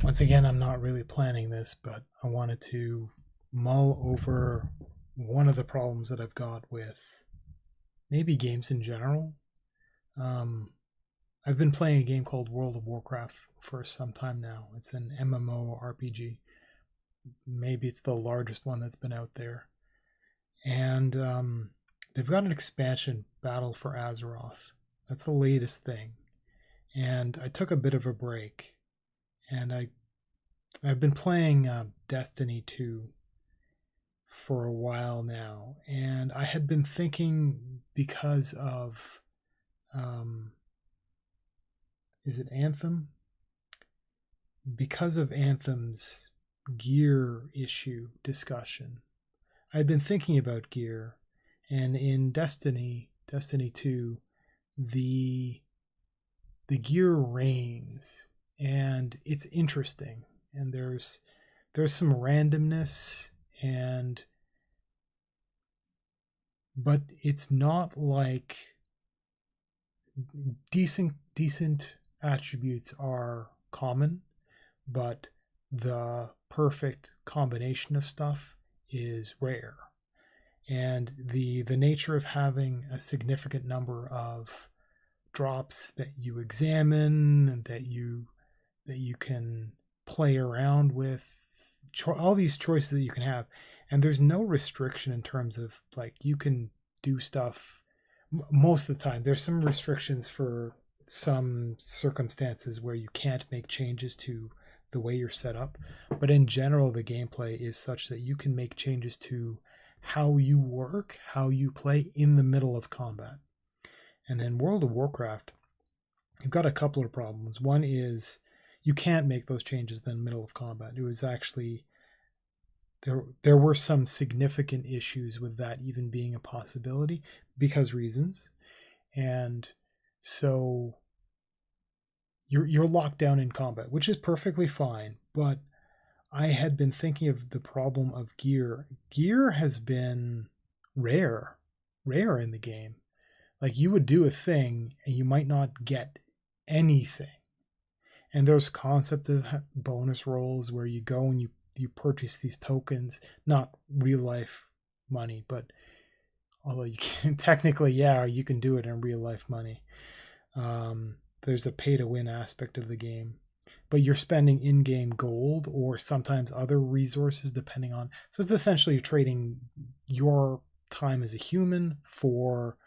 Once again, I'm not really planning this, but I wanted to mull over one of the problems that I've got with maybe games in general. Um, I've been playing a game called World of Warcraft for some time now. It's an MMORPG. Maybe it's the largest one that's been out there. And they've got an expansion, Battle for Azeroth. That's the latest thing. And I took a bit of a break, and I've been playing Destiny 2 for a while now, and I had been thinking because of um, is it Anthem? Because of Anthem's gear issue discussion, I'd been thinking about gear, and in Destiny 2, the the gear reigns, and it's interesting, and there's some randomness, and but it's not like decent attributes are common, but the perfect combination of stuff is rare. And the nature of having a significant number of drops that you examine and that you can play around with, all these choices that you can have, and there's no restriction in terms of like you can do stuff. Most of the time there's some restrictions for some circumstances where you can't make changes to the way you're set up, but in general the gameplay is such that you can make changes to how you work, how you play in the middle of combat. And in World of Warcraft, you've got a couple of problems. One is you can't make those changes in the middle of combat. It was actually there were some significant issues with that even being a possibility because reasons. And so you're locked down in combat, which is perfectly fine, but I had been thinking of the problem of gear. Gear has been rare in the game. Like you would do a thing and you might not get anything. And there's concept of bonus rolls where you go and you purchase these tokens, not real life money, but although you can technically, yeah, you can do it in real life money. There's a pay to win aspect of the game, but you're spending in game gold or sometimes other resources depending on. So it's essentially trading your time as a human for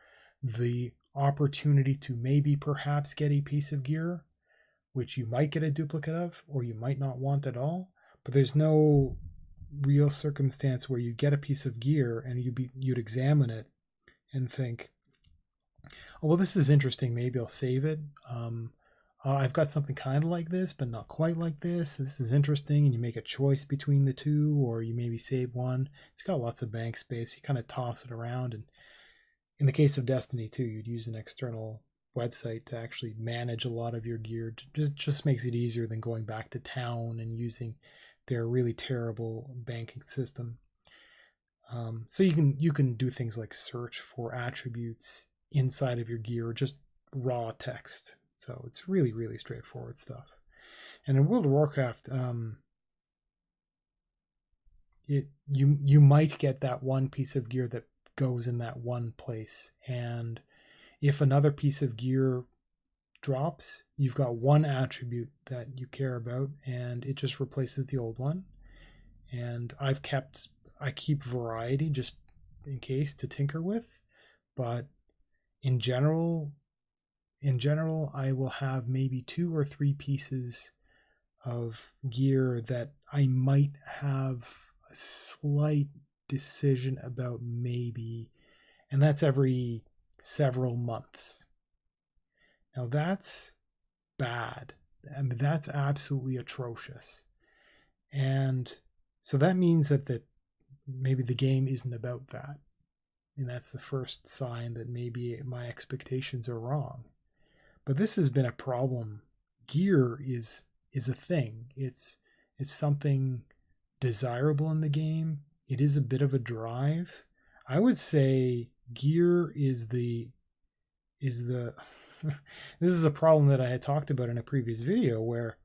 the opportunity to maybe perhaps get a piece of gear, which you might get a duplicate of, or you might not want at all. But there's no real circumstance where you get a piece of gear and you'd examine it and think, oh, well, this is interesting. Maybe I'll save it. I've got something kind of like this, but not quite like this. This is interesting. And you make a choice between the two, or you maybe save one. It's got lots of bank space. You kind of toss it around. And in the case of Destiny 2, you'd use an external website to actually manage a lot of your gear. Just makes it easier than going back to town and using their really terrible banking system. So you can do things like search for attributes inside of your gear, just raw text. So it's really straightforward stuff. And in World of Warcraft, you might get that one piece of gear that goes in that one place, and if another piece of gear drops, you've got one attribute that you care about, and it just replaces the old one. And I keep variety just in case to tinker with, but in general, I will have maybe 2 or 3 pieces of gear that I might have a slight decision about maybe, and that's every several months. Now that's bad. I mean, that's absolutely atrocious. And so that means that maybe the game isn't about that. And that's the first sign that maybe my expectations are wrong. But this has been a problem. Gear is a thing. It's something desirable in the game. It is a bit of a drive. I would say gear is the this is a problem that I had talked about in a previous video, where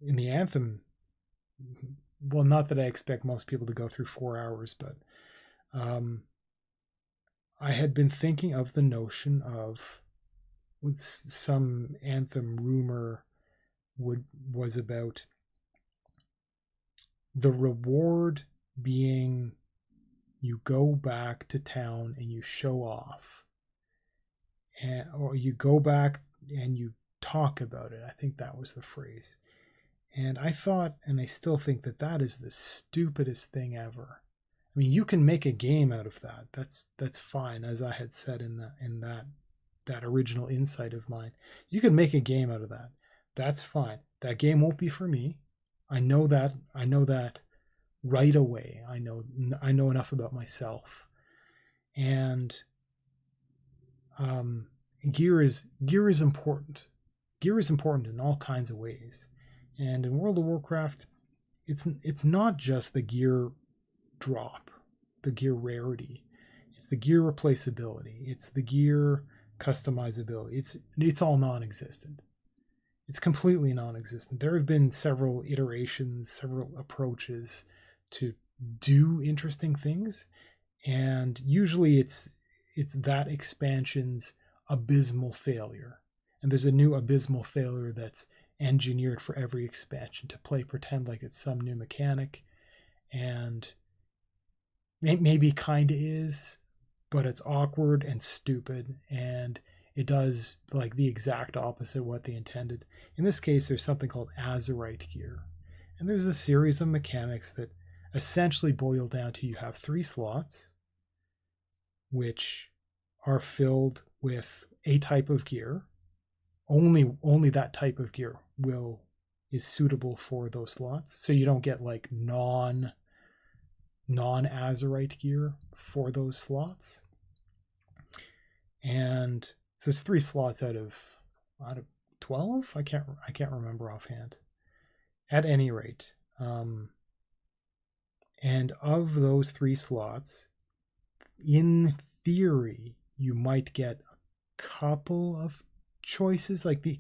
in the Anthem, well, not that I expect most people to go through 4 hours, but um, I had been thinking of the notion of, with some Anthem rumor was about the reward being you go back to town and you show off, or you go back and you talk about it. I think that was the phrase. And I thought, and I still think, that that is the stupidest thing ever. I mean, you can make a game out of that. That's fine, as I had said in that original insight of mine. You can make a game out of that. That's fine. That game won't be for me. I know that. I know that right away. I know enough about myself. And gear is important. Gear is important in all kinds of ways. And in World of Warcraft, it's not just the gear drop, the gear rarity. It's the gear replaceability. It's the gear customizability. It's all non-existent. It's completely non-existent. There have been several iterations, several approaches to do interesting things, and usually it's that expansion's abysmal failure. And there's a new abysmal failure that's engineered for every expansion to play pretend like it's some new mechanic, and maybe kind of is, but it's awkward and stupid, and it does like the exact opposite of what they intended. In this case, there's something called Azerite gear, and there's a series of mechanics that essentially boil down to, you have 3 slots which are filled with a type of gear. Only that type of gear is suitable for those slots. So you don't get like non-Azerite gear for those slots. And so it's 3 slots out of 12. I can't remember offhand. At any rate, and of those 3 slots, in theory, you might get a couple of choices. Like the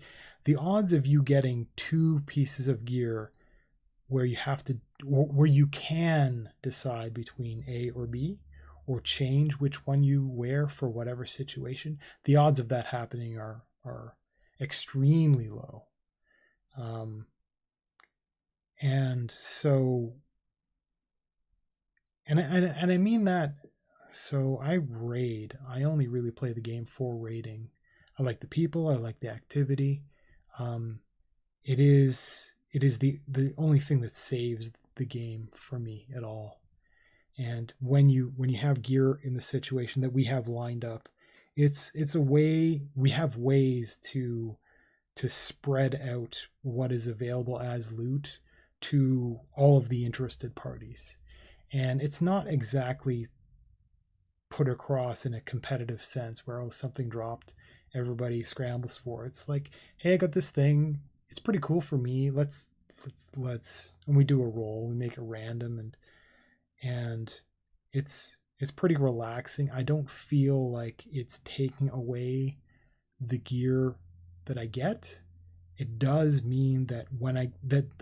odds of you getting 2 pieces of gear where you can decide between A or B, or change which one you wear for whatever situation, the odds of that happening are extremely low. And so, and I mean that. So I only really play the game for raiding. I like the people. I like the activity. It is the only thing that saves the game for me at all. And when you have gear in the situation that we have lined up, it's a way, we have ways to spread out what is available as loot to all of the interested parties. And it's not exactly put across in a competitive sense where, oh, something dropped, everybody scrambles for it. It's like, hey, I got this thing, it's pretty cool for me, let's and we do a roll, we make it random, and it's pretty relaxing. I don't feel like it's taking away the gear that I get. It does mean that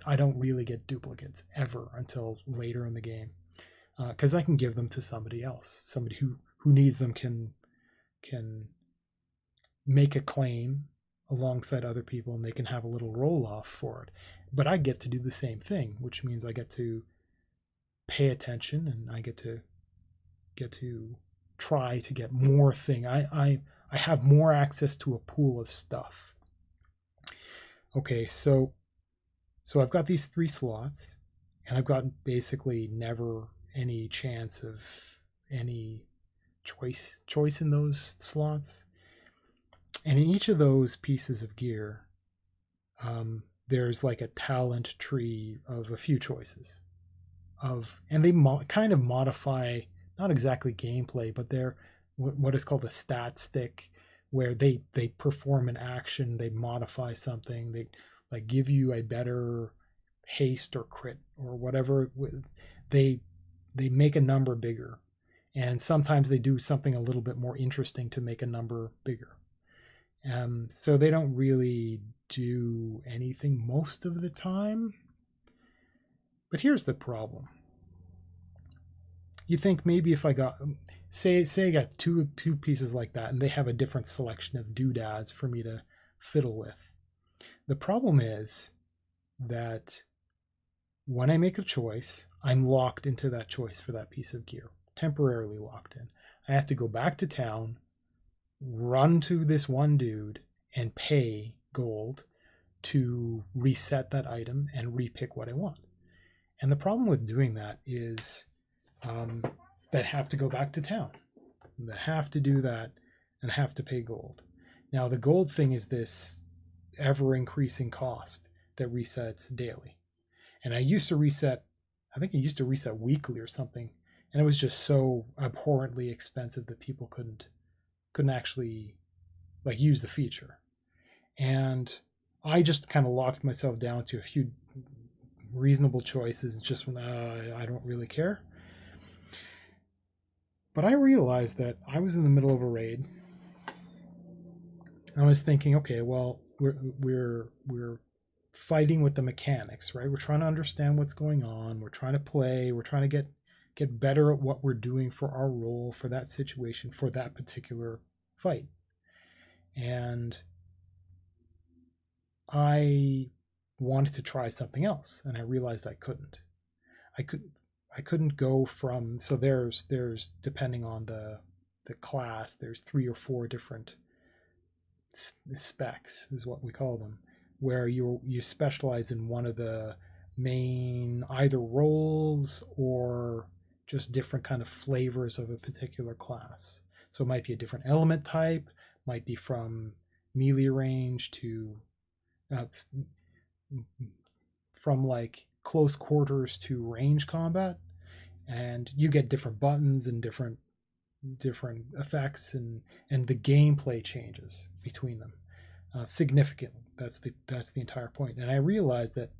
I don't really get duplicates ever until later in the game, because I can give them to somebody else. Somebody who needs them can make a claim alongside other people, and they can have a little roll off for it. But I get to do the same thing, which means I get to pay attention, and I get to try to get more thing. I have more access to a pool of stuff. Okay, so I've got these 3 slots, and I've got basically never any chance of any choice in those slots. And in each of those pieces of gear, there's like a talent tree of a few choices. And they kind of modify, not exactly gameplay, but they're what is called a stat stick, where they perform an action, they modify something, they like give you a better haste or crit or whatever. They make a number bigger, and sometimes they do something a little bit more interesting to make a number bigger. So they don't really do anything most of the time. But here's the problem. You think maybe if I got, say I got two pieces like that, and they have a different selection of doodads for me to fiddle with. The problem is that when I make a choice, I'm locked into that choice for that piece of gear, temporarily locked in. I have to go back to town, run to this one dude, and pay gold to reset that item and repick what I want. And the problem with doing that is that have to go back to town. That have to do that and have to pay gold. Now the gold thing is this ever increasing cost that resets daily. And I used to reset, I think it used to reset weekly or something, and it was just so abhorrently expensive that people couldn't actually like use the feature. And I just kind of locked myself down to a few reasonable choices, just when I don't really care. But I realized that I was in the middle of a raid. I was thinking, okay, well, we're fighting with the mechanics, right? We're trying to understand what's going on. We're trying to play. We're trying to get better at what we're doing for our role, for that situation, for that particular fight. And I wanted to try something else, and I realized I couldn't. I couldn't go from, so there's depending on the class, there's 3 or 4 different specs is what we call them, where you specialize in one of the main either roles or just different kind of flavors of a particular class. So it might be a different element type, might be from melee range to from like close quarters to range combat, and you get different buttons and different effects, and the gameplay changes between them significantly. That's the entire point. And I realized that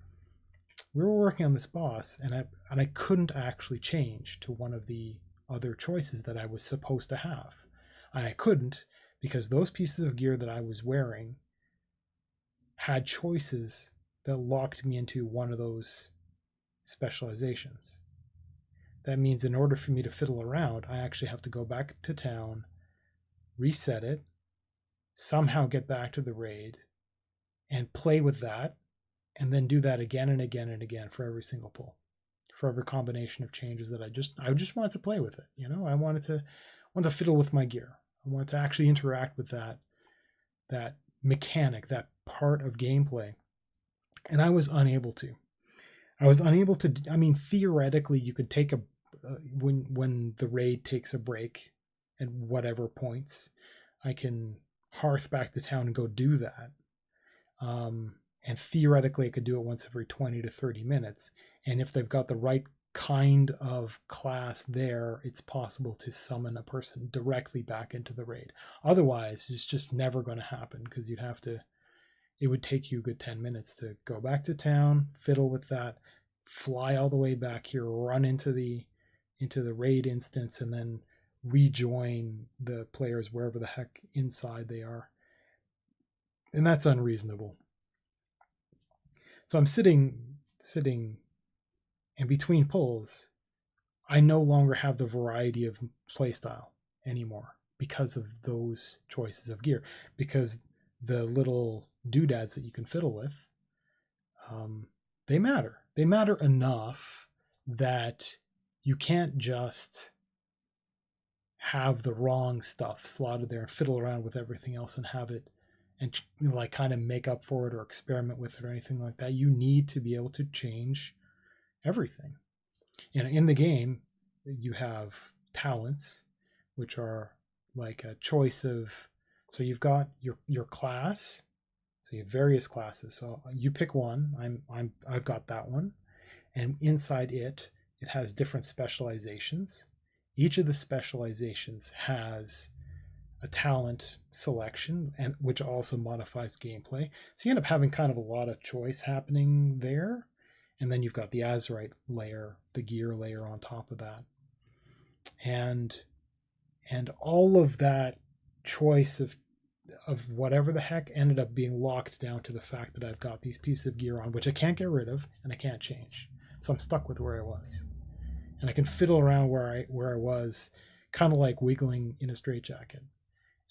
we were working on this boss, and I couldn't actually change to one of the other choices that I was supposed to have. And I couldn't because those pieces of gear that I was wearing had choices that locked me into one of those specializations. That means in order for me to fiddle around, I actually have to go back to town, reset it, somehow get back to the raid, and play with that, and then do that again and again and again for every single pull, for every combination of changes that I just wanted to play with it. You know, I wanted to fiddle with my gear. I wanted to actually interact with that mechanic, that part of gameplay, and I was unable to. I mean, theoretically, you could take when the raid takes a break at whatever points, I can hearth back to town and go do that. And theoretically, I could do it once every 20 to 30 minutes. And if they've got the right kind of class there, it's possible to summon a person directly back into the raid. Otherwise, it's just never going to happen because it would take you a good 10 minutes to go back to town, fiddle with that, fly all the way back here, run into the raid instance, and then rejoin the players wherever the heck inside they are. And that's unreasonable. So I'm sitting, and between pulls, I no longer have the variety of playstyle anymore because of those choices of gear, because the little doodads that you can fiddle with, they matter. They matter enough that you can't just have the wrong stuff slotted there and fiddle around with everything else and have it and like kind of make up for it or experiment with it or anything like that. You need to be able to change everything. And in the game, you have talents, which are like a choice of, so you've got your class. So you have various classes. So you pick one. I've got that one, and inside it has different specializations. Each of the specializations has a talent selection, and which also modifies gameplay. So you end up having kind of a lot of choice happening there. And then you've got the Azurite layer, the gear layer on top of that. And all of that choice of of whatever the heck ended up being locked down to the fact that I've got these pieces of gear on, which I can't get rid of and I can't change. So I'm stuck with where I was. And I can fiddle around where I was, kind of like wiggling in a straitjacket.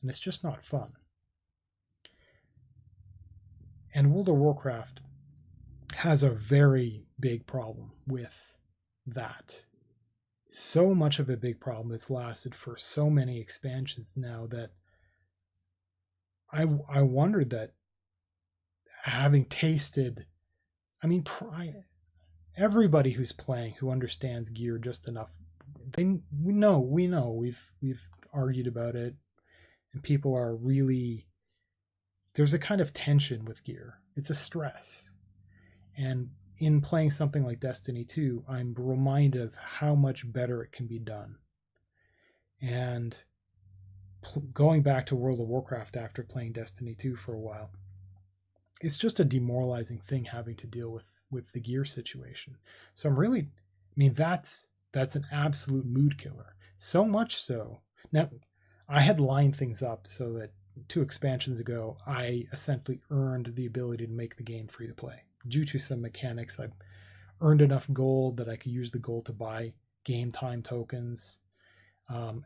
And it's just not fun. And World of Warcraft has a very big problem with that. So much of a big problem that's lasted for so many expansions now that I wondered that, having tasted, I mean, everybody who's playing who understands gear just enough, we know we've argued about it, and people are really, there's a kind of tension with gear. It's a stress. And in playing something like Destiny 2, I'm reminded of how much better it can be done. And going back to World of Warcraft after playing Destiny 2 for a while, it's just a demoralizing thing having to deal with the gear situation. So I'm really, I mean, that's an absolute mood killer. So much so. Now, I had lined things up so that 2 expansions ago, I essentially earned the ability to make the game free to play. Due to some mechanics, I earned enough gold that I could use the gold to buy game time tokens,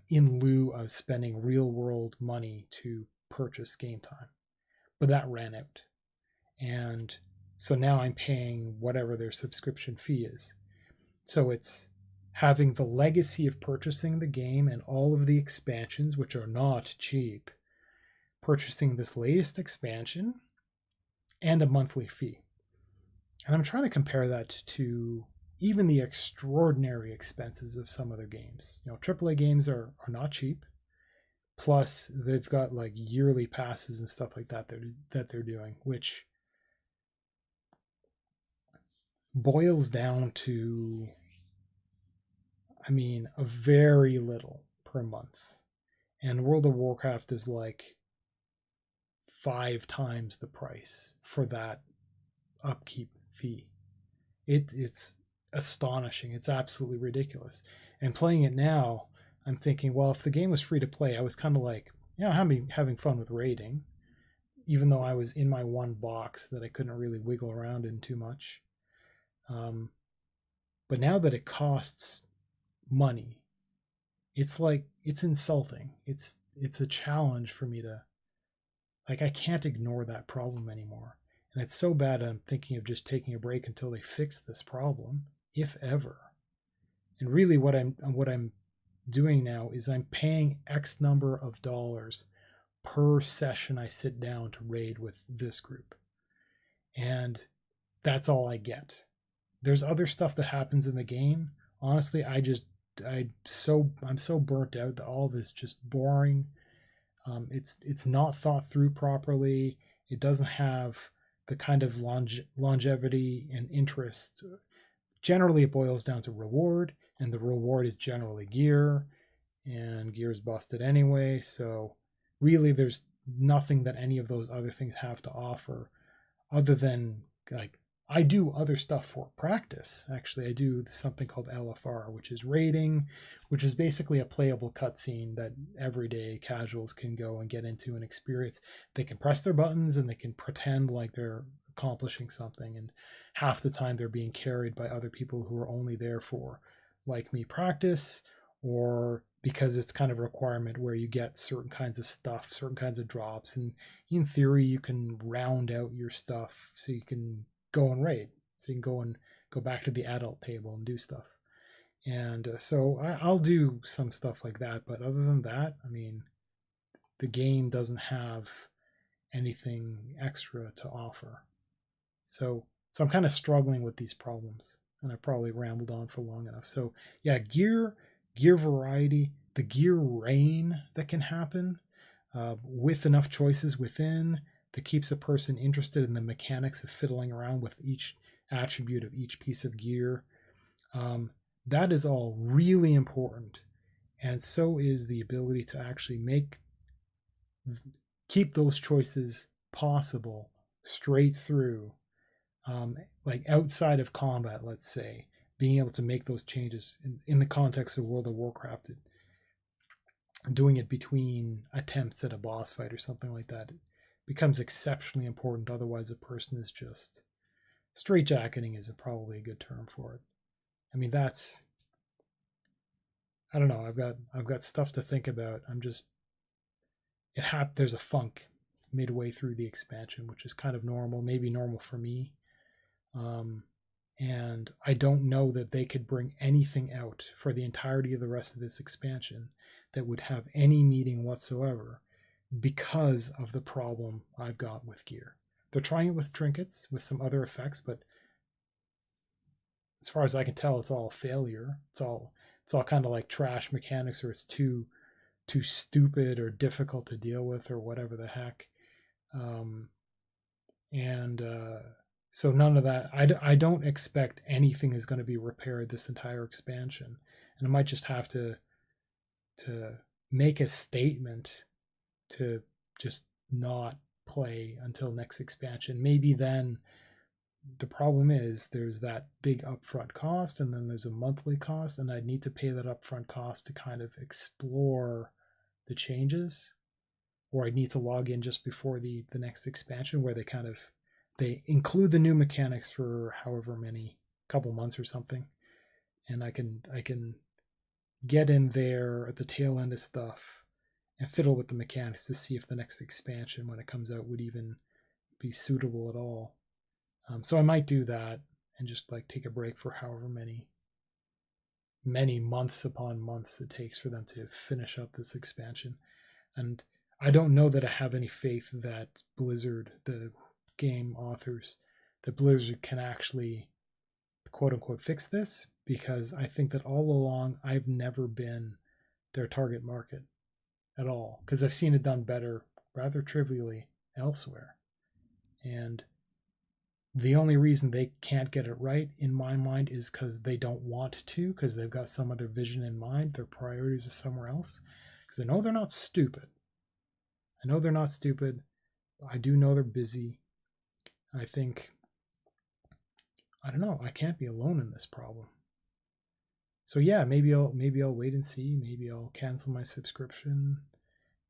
in lieu of spending real world money to purchase game time. But that ran out. And so now I'm paying whatever their subscription fee is. So it's having the legacy of purchasing the game and all of the expansions, which are not cheap, purchasing this latest expansion and a monthly fee. And I'm trying to compare that to even the extraordinary expenses of some other games. You know, AAA games are not cheap. Plus, they've got like yearly passes and stuff like that they're doing, which boils down to, I mean, a very little per month. And World of Warcraft is like 5 times the price for that upkeep fee. It's astonishing. It's absolutely ridiculous. And playing it now, I'm thinking, well, if the game was free to play, I was kind of like, you know, having fun with raiding, even though I was in my one box that I couldn't really wiggle around in too much. But now that it costs money, it's like, it's insulting. It's a challenge for me to, like, I can't ignore that problem anymore. And it's so bad I'm thinking of just taking a break until they fix this problem, if ever. And really what I'm doing now is I'm paying X number of dollars per session I sit down to raid with this group. And that's all I get. There's other stuff that happens in the game. Honestly, I'm so burnt out that all of it's just boring. It's not thought through properly. It doesn't have the kind of longevity and interest. Generally, it boils down to reward, and the reward is generally gear, and gear is busted anyway. So really, there's nothing that any of those other things have to offer, other than, like, I do other stuff for practice. Actually, I do something called LFR, which is raiding, which is basically a playable cutscene that everyday casuals can go and get into and experience. They can press their buttons and they can pretend like they're accomplishing something, and half the time they're being carried by other people who are only there for, like me, practice, or because it's kind of a requirement where you get certain kinds of stuff, certain kinds of drops, and in theory you can round out your stuff so you can go and raid, so you can go back to the adult table and do stuff. And so I'll do some stuff like that, but other than that, I mean, the game doesn't have anything extra to offer. So I'm kind of struggling with these problems, and I probably rambled on for long enough. So yeah, gear variety, the gear rain that can happen, with enough choices within, that keeps a person interested in the mechanics of fiddling around with each attribute of each piece of gear. That is all really important. And so is the ability to actually keep those choices possible straight through, like outside of combat, let's say, being able to make those changes in the context of World of Warcraft. doing it between attempts at a boss fight or something like that becomes exceptionally important. Otherwise, a person is just straitjacketing is probably a good term for it. I mean, that's, I don't know. I've got stuff to think about. I'm just there's a funk midway through the expansion, which is kind of normal, maybe normal for me. Um, and I don't know that they could bring anything out for the entirety of the rest of this expansion that would have any meaning whatsoever because of the problem I've got with gear. They're trying it with trinkets, with some other effects, but as far as I can tell, it's all a failure. It's all kind of like trash mechanics, or it's too stupid or difficult to deal with, or whatever the heck. Um, and So none of that. I don't expect anything is going to be repaired this entire expansion, and I might just have to make a statement to just not play until next expansion. Maybe then the problem is there's that big upfront cost, and then there's a monthly cost, and I'd need to pay that upfront cost to kind of explore the changes, or I'd need to log in just before the next expansion where they include the new mechanics for however many couple months or something, and I can get in there at the tail end of stuff and fiddle with the mechanics to see if the next expansion when it comes out would even be suitable at all. So I might do that and just like take a break for however many months upon months it takes for them to finish up this expansion. And I don't know that I have any faith that Blizzard, the game authors, that Blizzard can actually quote unquote fix this, because I think that all along I've never been their target market at all, because I've seen it done better rather trivially elsewhere. And the only reason they can't get it right in my mind is because they don't want to, because they've got some other vision in mind. Their priorities are somewhere else. Because I know they're not stupid. I do know they're busy. I think, I don't know, I can't be alone in this problem. So yeah, maybe I'll wait and see. Maybe I'll cancel my subscription.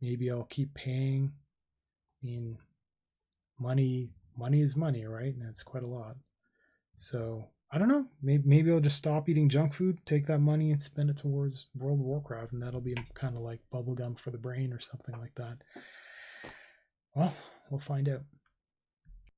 Maybe I'll keep paying. I mean, money is money, right? And it's quite a lot. So I don't know. Maybe I'll just stop eating junk food, take that money and spend it towards World of Warcraft, and that'll be kind of like bubblegum for the brain or something like that. Well, we'll find out.